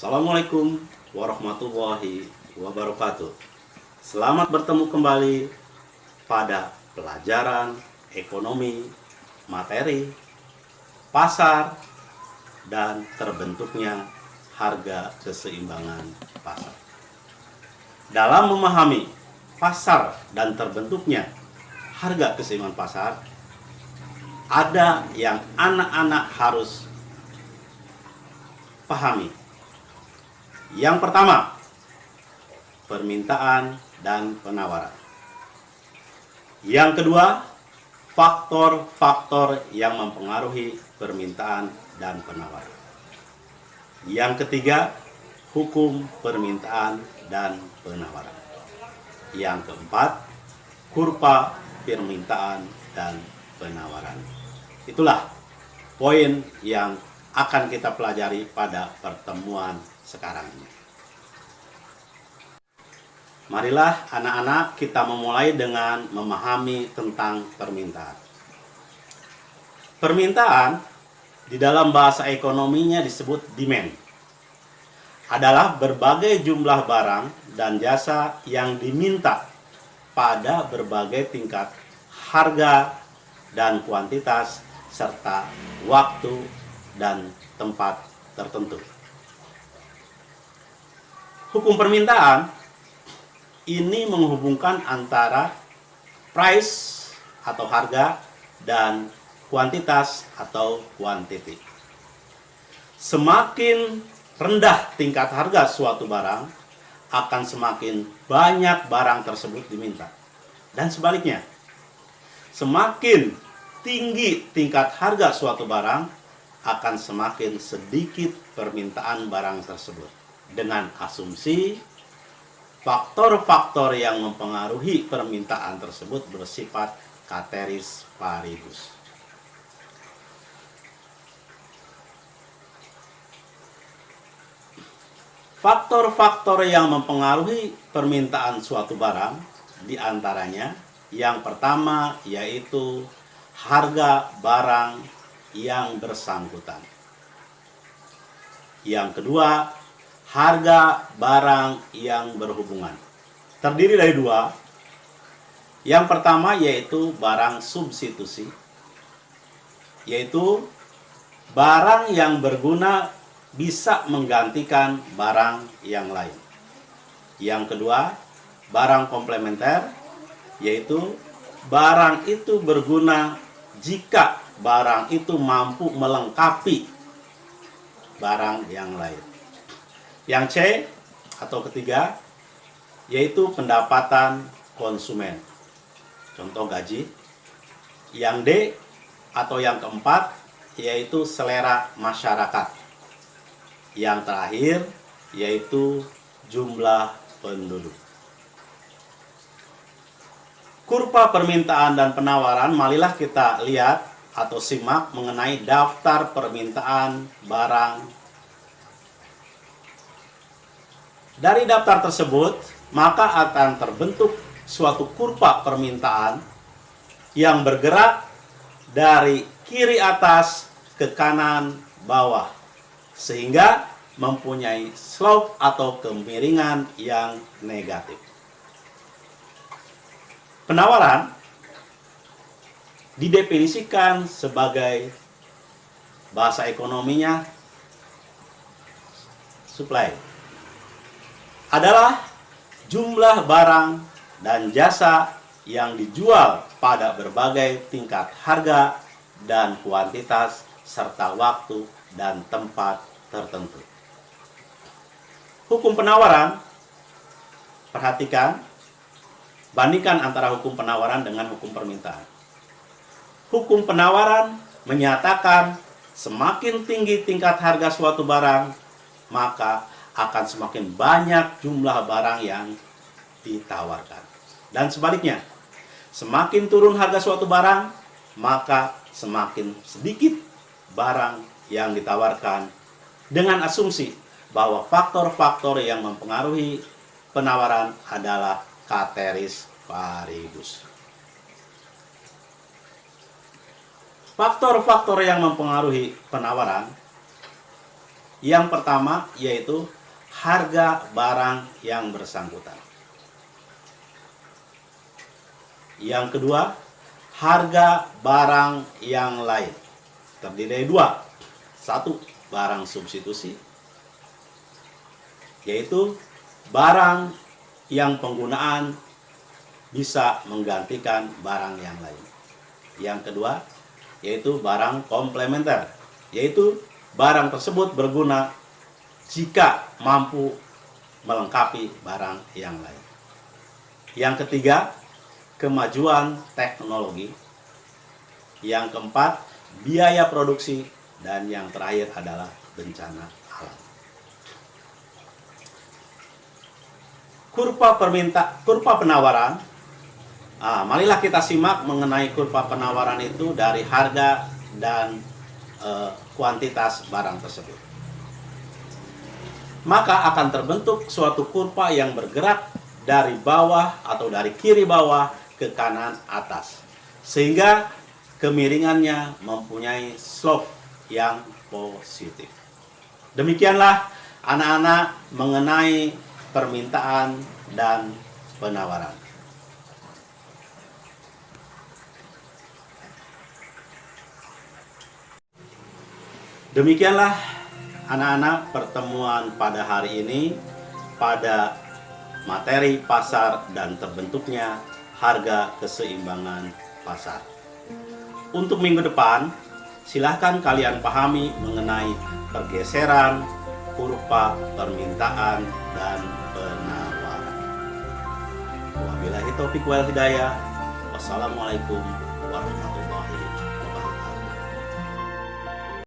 Assalamualaikum warahmatullahi wabarakatuh. Selamat bertemu kembali pada pelajaran ekonomi, materi, pasar, dan terbentuknya harga keseimbangan pasar. Dalam memahami pasar dan terbentuknya harga keseimbangan pasar, ada yang anak-anak harus pahami. Yang pertama, permintaan dan penawaran. Yang kedua, faktor-faktor yang mempengaruhi permintaan dan penawaran. Yang ketiga, hukum permintaan dan penawaran. Yang keempat, kurva permintaan dan penawaran. Itulah poin yang akan kita pelajari pada pertemuan sekarang ini. Marilah anak-anak kita memulai dengan memahami tentang permintaan. Permintaan di dalam bahasa ekonominya disebut demand. Adalah berbagai jumlah barang dan jasa yang diminta pada berbagai tingkat harga dan kuantitas serta waktu dan tempat tertentu. Hukum permintaan ini menghubungkan antara price atau harga dan kuantitas atau quantity. Semakin rendah tingkat harga suatu barang, akan semakin banyak barang tersebut diminta. Dan sebaliknya, semakin tinggi tingkat harga suatu barang, akan semakin sedikit permintaan barang tersebut. Dengan asumsi faktor-faktor yang mempengaruhi permintaan tersebut bersifat ceteris paribus. Faktor-faktor yang mempengaruhi permintaan suatu barang diantaranya yang pertama yaitu harga barang yang bersangkutan. Yang kedua, harga barang yang berhubungan. Terdiri dari dua. Yang pertama yaitu barang substitusi, yaitu barang yang berguna bisa menggantikan barang yang lain. Yang kedua, barang komplementer, yaitu barang itu berguna jika barang itu mampu melengkapi barang yang lain. Yang C atau ketiga yaitu pendapatan konsumen, contoh gaji. Yang D atau yang keempat yaitu selera masyarakat. Yang terakhir yaitu jumlah penduduk. Kurva permintaan dan penawaran, marilah kita lihat atau simak mengenai daftar permintaan barang. Dari daftar tersebut, maka akan terbentuk suatu kurva permintaan yang bergerak dari kiri atas ke kanan bawah, sehingga mempunyai slope atau kemiringan yang negatif. Penawaran didefinisikan sebagai bahasa ekonominya supply. Adalah jumlah barang dan jasa yang dijual pada berbagai tingkat harga dan kuantitas serta waktu dan tempat tertentu. Hukum penawaran, perhatikan, bandingkan antara hukum penawaran dengan hukum permintaan. Hukum penawaran menyatakan semakin tinggi tingkat harga suatu barang, maka akan semakin banyak jumlah barang yang ditawarkan. Dan sebaliknya, semakin turun harga suatu barang, maka semakin sedikit barang yang ditawarkan, dengan asumsi bahwa faktor-faktor yang mempengaruhi penawaran adalah ceteris paribus. Faktor-faktor yang mempengaruhi penawaran Yang pertama yaitu harga barang yang bersangkutan. Yang kedua, harga barang yang lain. Terdiri dari dua. Satu, barang substitusi, yaitu barang yang penggunaan bisa menggantikan barang yang lain. Yang kedua, yaitu barang komplementer, yaitu barang tersebut berguna jika mampu melengkapi barang yang lain. Yang ketiga, kemajuan teknologi. Yang keempat, biaya produksi. Dan yang terakhir adalah bencana alam. Kurva penawaran. Marilah kita simak mengenai kurva penawaran itu dari harga dan kuantitas barang tersebut. Maka akan terbentuk suatu kurva yang bergerak dari bawah atau dari kiri bawah ke kanan atas, sehingga kemiringannya mempunyai slope yang positif. Demikianlah anak-anak mengenai permintaan dan penawaran. Demikianlah anak-anak pertemuan pada hari ini pada materi pasar dan terbentuknya harga keseimbangan pasar. Untuk minggu depan, silahkan kalian pahami mengenai pergeseran kurva permintaan dan penawaran. Wabillahi taufiq wal hidayah. Wassalamualaikum warahmatullahi wabarakatuh.